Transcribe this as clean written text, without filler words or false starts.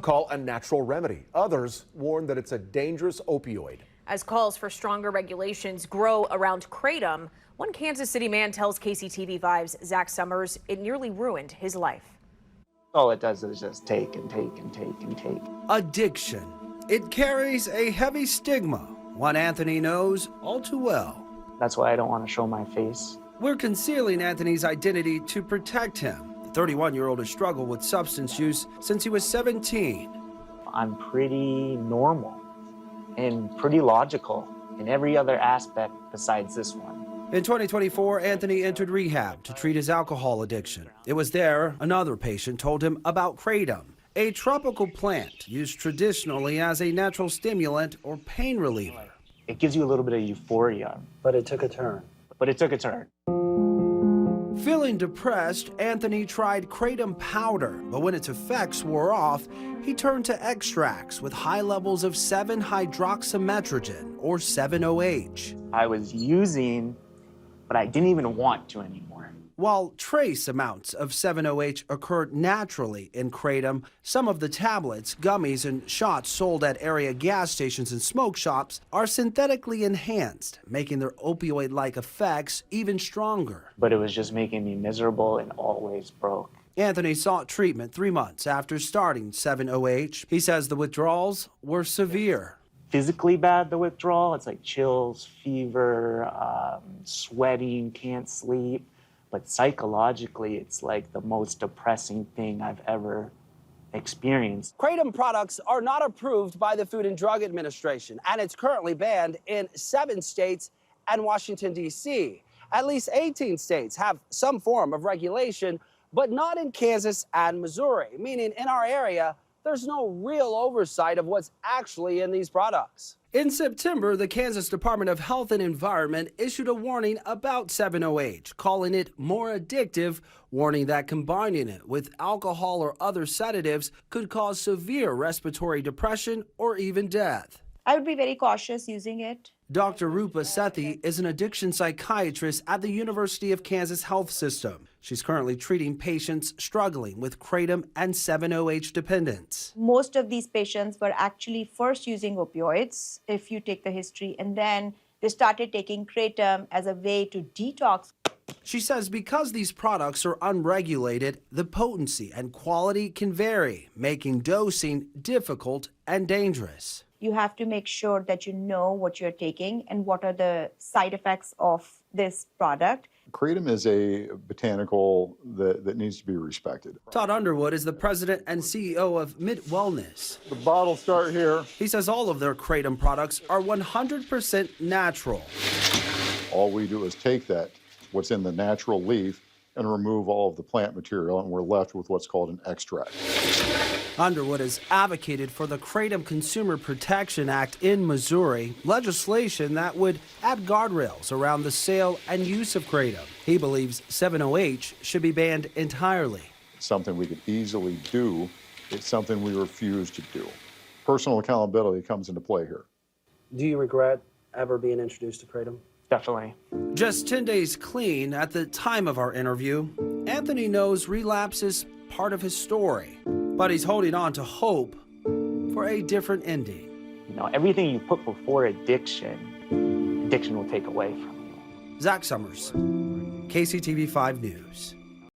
Call a natural remedy. Others warn that it's a dangerous opioid. As calls for stronger regulations grow around kratom, one Kansas City man tells KCTV5's Zach Summers it nearly ruined his life. All it does is just take and take and take and take. Addiction. It carries a heavy stigma, one Anthony knows all too well. That's why I don't want to show my face. We're concealing Anthony's identity to protect him. The 31-year-old has struggled with substance use since he was 17. I'm pretty normal and pretty logical in every other aspect besides this one. In 2024, Anthony entered rehab to treat his alcohol addiction. It was there another patient told him about kratom, a tropical plant used traditionally as a natural stimulant or pain reliever. It gives you a little bit of euphoria. But it took a turn. Feeling depressed, Anthony tried kratom powder, but when its effects wore off, he turned to extracts with high levels of 7-hydroxymetrogen, or 7-OH. I was using, but I didn't even want to anymore. While trace amounts of 7-OH occur naturally in kratom, some of the tablets, gummies, and shots sold at area gas stations and smoke shops are synthetically enhanced, making their opioid-like effects even stronger. But it was just making me miserable and always broke. Anthony sought treatment 3 months after starting 7-OH. He says the withdrawals were severe. Physically bad, the withdrawal. It's like chills, fever, sweating, can't sleep. But psychologically, it's like the most depressing thing I've ever experienced. Kratom products are not approved by the Food and Drug Administration, and it's currently banned in 7 states and Washington, D.C. At least 18 states have some form of regulation, but not in Kansas and Missouri, meaning in our area, there's no real oversight of what's actually in these products. In September, the Kansas Department of Health and Environment issued a warning about 7-OH, calling it more addictive, warning that combining it with alcohol or other sedatives could cause severe respiratory depression or even death. I would be very cautious using it. Dr. Rupa Sethi is an addiction psychiatrist at the University of Kansas Health System. She's currently treating patients struggling with kratom and 7-OH dependence. Most of these patients were actually first using opioids, if you take the history, and then they started taking kratom as a way to detox. She says because these products are unregulated, the potency and quality can vary, making dosing difficult and dangerous. You have to make sure that you know what you're taking and what are the side effects of this product. Kratom is a botanical that needs to be respected. Todd Underwood is the president and CEO of Mid Wellness. The bottles start here. He says all of their kratom products are 100% natural. All we do is take what's in the natural leaf, and remove all of the plant material, and we're left with what's called an extract. Underwood has advocated for the Kratom Consumer Protection Act in Missouri, legislation that would add guardrails around the sale and use of kratom. He believes 7-OH should be banned entirely. It's something we could easily do. It's something we refuse to do. Personal accountability comes into play here. Do you regret ever being introduced to kratom? Definitely. Just 10 days clean at the time of our interview, Anthony knows relapse is part of his story, but he's holding on to hope for a different ending. You know, everything you put before addiction will take away from you. Zach Summers, KCTV 5 News.